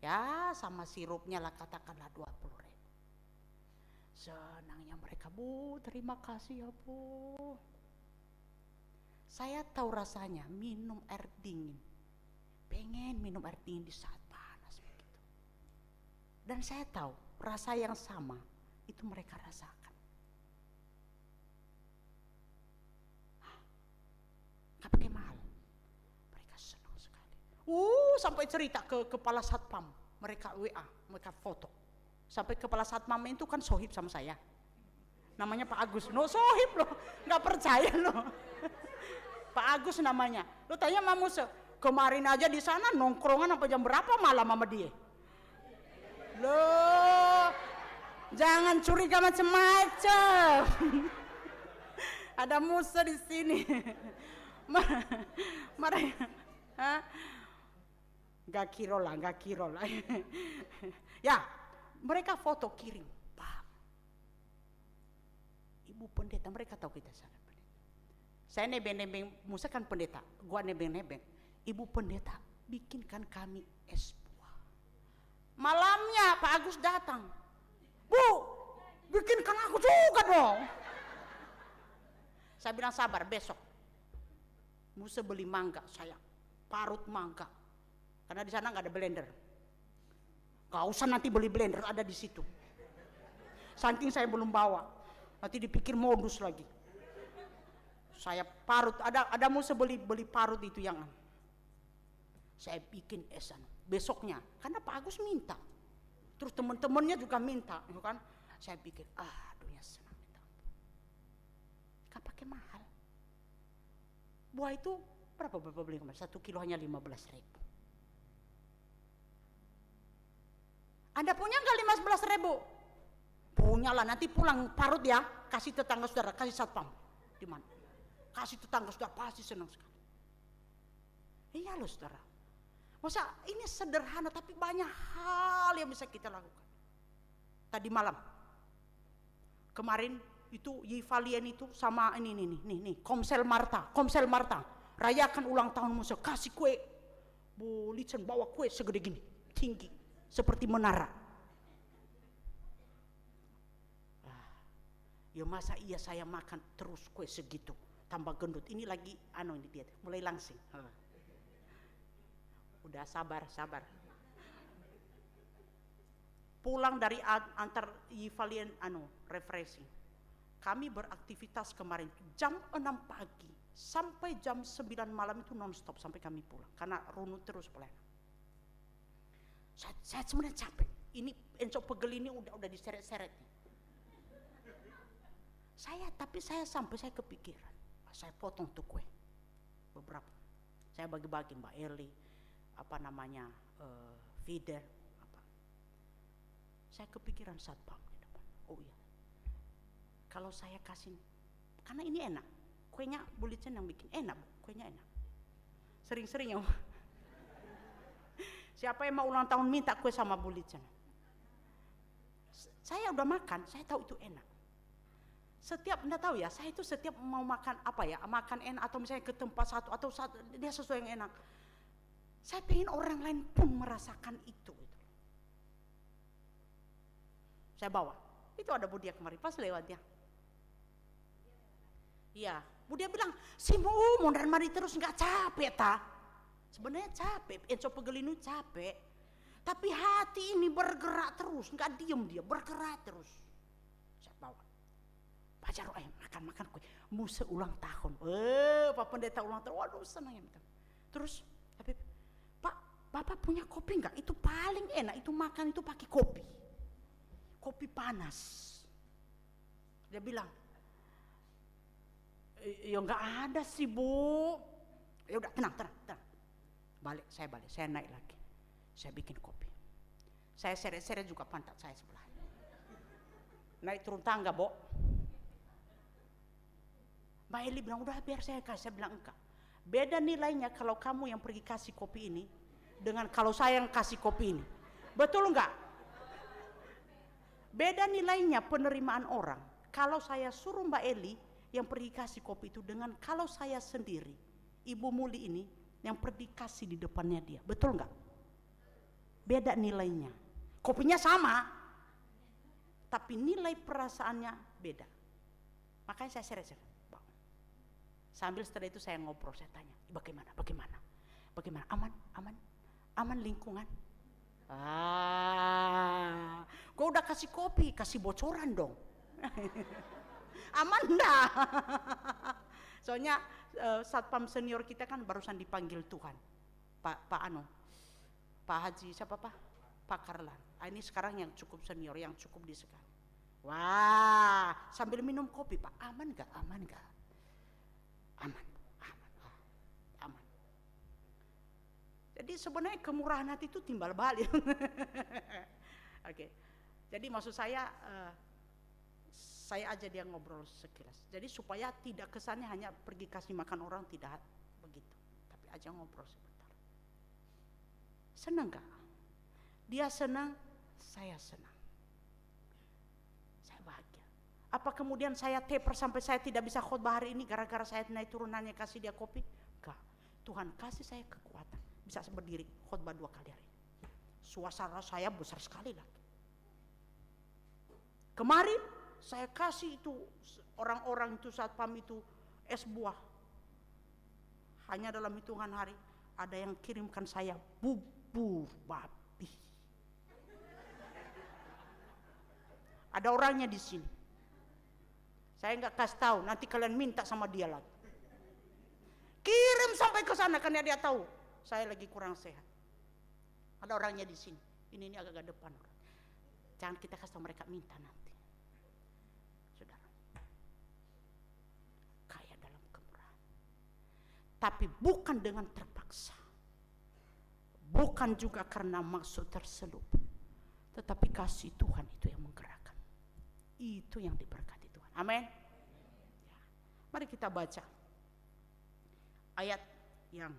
Ya sama sirupnya lah katakanlah 20.000. Senangnya mereka, Bu, terima kasih ya Bu. Saya tahu rasanya minum air dingin. Pengen minum air dingin di saat panas begitu. Dan saya tahu rasa yang sama itu mereka rasakan. Gak pakai mahal. Mereka senang sekali. Sampai cerita ke kepala satpam. Mereka WA, mereka foto. Sampai kepala satpam itu kan sohib sama saya. Namanya Pak Agus. Sohib loh, gak percaya loh. Pak Agus namanya. Lu tanya sama Musa, kemarin aja di sana nongkrongan sampai jam berapa malam sama dia. Loh, jangan curiga macam-macam. Ada Musa di sini. Mereka, gak kira lah. Ya, mereka foto kirim. Pak, Ibu pendeta, mereka tahu kita sana. Saya nebeng-nebeng, Musa kan pendeta, gua nebeng-nebeng. Ibu pendeta, bikinkan kami es buah. Malamnya Pak Agus datang. Bu, bikinkan aku juga dong. Saya bilang sabar, besok. Musa beli mangga, saya parut mangga. Karena di sana nggak ada blender. Gak usah nanti beli blender, ada di situ. Saking saya belum bawa, nanti dipikir modus lagi. Saya parut, ada Musa beli parut itu yang saya bikin esan besoknya, karena Pak Agus minta, terus teman-temannya juga minta, kan? Saya pikir, aduh ya senang minta, gak pakai mahal. Buah itu berapa Bapak beli kemarin? 1 kilo hanya 15.000. Anda punya nggak 15.000? Punya lah, nanti pulang parut ya, kasih tetangga saudara, kasih satpam. Di mana? Kasih tetangga saudara, pasti senang sekali. Iya loh saudara. Masa ini sederhana tapi banyak hal yang bisa kita lakukan. Tadi malam, kemarin itu Yivalian itu sama ini Komsel Marta, rayakan ulang tahun Musa, kasih kue. Bu Licen bawa kue segede gini, tinggi, seperti menara. Ya masa iya saya makan terus kue segitu, tambah gendut. Ini lagi ini dia mulai langsing. Udah sabar. Pulang dari antar Yivalian refreshing. Kami beraktivitas kemarin jam 6 pagi sampai jam 9 malam itu non-stop sampai kami pulang karena runut terus pelayanan. Saya sebenarnya capek, Ini encok pegel ini udah diseret-seret. Tapi saya sampai saya kepikiran, saya potong tuh kue beberapa, saya bagi-bagi Mbak Eli, feeder, saya kepikiran satpam di depan. Oh iya, kalau saya kasih, karena ini enak, kuenya Bulicen yang bikin enak, kuenya enak, sering-sering ya. Siapa yang mau ulang tahun minta kue sama Bulicen. Saya udah makan, saya tahu itu enak. Enggak tahu ya, saya itu setiap mau makan makan enak atau misalnya ke tempat satu dia sesuatu yang enak. Saya pengen orang lain pun merasakan itu. Saya bawa. Itu ada Budia kemarin, pas lewat dia. Iya, Budia bilang, si mau dan mari terus nggak capek ta? Sebenarnya capek, encok pegel ini capek. Tapi hati ini bergerak terus, nggak diem dia, bergerak terus. Saya bawa. Pak Jarwo, makan kue. Musa ulang tahun. Pak Pendeta ulang tahun. Waduh, senang ya. Terus, tapi Pak, Bapak punya kopi nggak? Itu paling enak. Itu makan itu pakai kopi. Kopi panas. Dia bilang, ya nggak ada sih Bu. Ya udah, tenang. Saya balik. Saya naik lagi. Saya bikin kopi. Saya seret-seret juga pantat saya sebelah. Naik turun tangga, Bo. Mbak Eli bilang, udah biar saya kasih. Saya bilang, enggak. Beda nilainya kalau kamu yang pergi kasih kopi ini dengan kalau saya yang kasih kopi ini. Betul enggak? Beda nilainya penerimaan orang. Kalau saya suruh Mbak Eli yang pergi kasih kopi itu dengan kalau saya sendiri, Ibu Muli ini yang pergi kasih di depannya dia. Betul enggak? Beda nilainya. Kopinya sama, tapi nilai perasaannya beda. Makanya saya seret-seret. Sambil setelah itu saya ngobrol, saya tanya, bagaimana, aman lingkungan. Gue udah kasih kopi, kasih bocoran dong. Aman dah. Soalnya satpam senior kita kan barusan dipanggil Tuhan, Pak Haji siapa Pak Karlan. Ini sekarang yang cukup senior, yang cukup di sekarang. Wah, sambil minum kopi, Pak, aman gak? Aman. Jadi sebenarnya kemurahan hati itu timbal balik. Oke. Jadi maksud saya aja dia ngobrol sekilas. Jadi supaya tidak kesannya hanya pergi kasih makan orang, tidak begitu. Tapi aja ngobrol sebentar. Senang gak? Dia senang, saya senang. Saya bahagia. Apa kemudian saya teper sampai saya tidak bisa khotbah hari ini gara-gara saya naik turunannya kasih dia kopi? Enggak. Tuhan kasih saya kekuatan, bisa berdiri khotbah 2 kali hari ini. Suasana saya besar sekali lagi. Kemarin saya kasih itu orang-orang itu satpam itu es buah. Hanya dalam hitungan hari ada yang kirimkan saya bubur babi. Ada orangnya di sini. Saya nggak kasih tahu, nanti kalian minta sama dia lagi. Kirim sampai ke sana karena dia tahu saya lagi kurang sehat. Ada orangnya di sini. Ini agak depan. Jangan kita kasih tahu, mereka minta nanti. Saudara, kaya dalam kemurahan. Tapi bukan dengan terpaksa. Bukan juga karena maksud terselub. Tetapi kasih Tuhan itu yang menggerakkan. Itu yang diberkati Tuhan. Amin. Ya. Mari kita baca ayat yang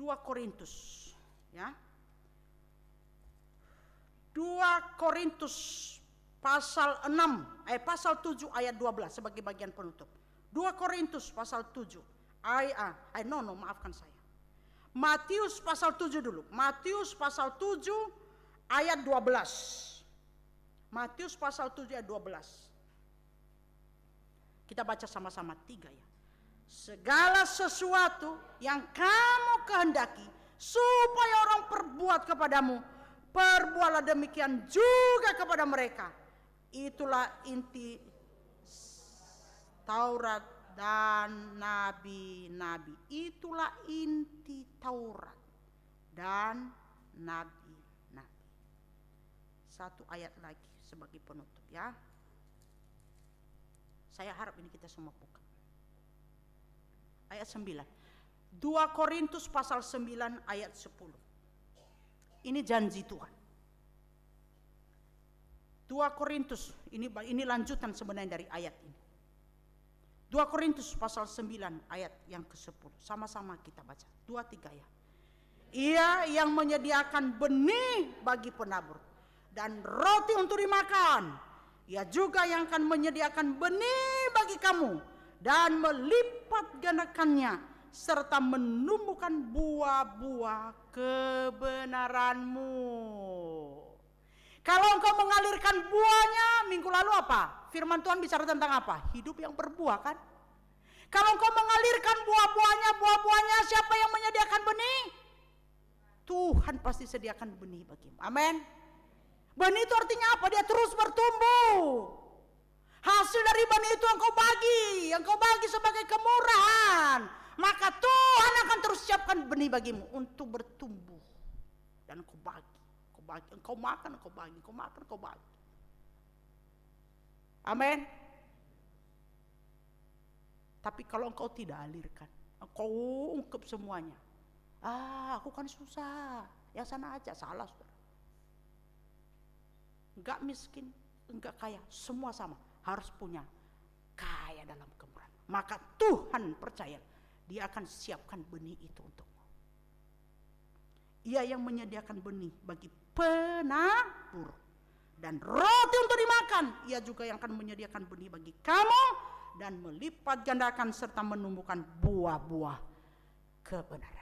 2 Korintus, ya. 2 Korintus pasal 7 ayat 12 sebagai bagian penutup. 2 Korintus pasal 7 maafkan saya. Matius pasal 7 dulu. Matius pasal 7 ayat 12. Matius pasal 7 ayat 12. Kita baca sama-sama 3 ya. Segala sesuatu yang kamu kehendaki supaya orang perbuat kepadamu, perbuatlah demikian juga kepada mereka. Itulah inti Taurat dan nabi-nabi. Itulah inti Taurat dan nabi-nabi. satu ayat lagi sebagai penutup ya. Saya harap ini kita semua buka. Ayat 9. 2 Korintus pasal 9 ayat 10. Ini janji Tuhan. 2 Korintus, ini lanjutan sebenarnya dari ayat ini. 2 Korintus pasal 9 ayat yang ke-10. Sama-sama kita baca. 2-3 ya. Ia yang menyediakan benih bagi penabur dan roti untuk dimakan. Ia juga yang akan menyediakan benih bagi kamu dan melipat gandakannya serta menumbuhkan buah-buah kebenaranmu. Kalau engkau mengalirkan buahnya, minggu lalu apa? Firman Tuhan bicara tentang apa? Hidup yang berbuah kan? Kalau engkau mengalirkan buah-buahnya, siapa yang menyediakan benih? Tuhan pasti sediakan benih bagimu. Amin. Benih itu artinya apa? Dia terus bertumbuh. Hasil dari benih itu engkau bagi sebagai kemurahan. Maka Tuhan akan terus siapkan benih bagimu untuk bertumbuh. Dan engkau bagi. Engkau makan, engkau bagi. Engkau makan, engkau bagi. Amin. Tapi kalau engkau tidak alirkan, engkau ungkap semuanya. Aku kan susah. Yang sana aja, salah saudara. Enggak miskin, enggak kaya, semua sama. Harus punya kaya dalam kemurahan. Maka Tuhan percaya, Dia akan siapkan benih itu untukmu. Ia yang menyediakan benih bagi penabur dan roti untuk dimakan. Ia juga yang akan menyediakan benih bagi kamu dan melipat gandakan serta menumbuhkan buah-buah kebenaran.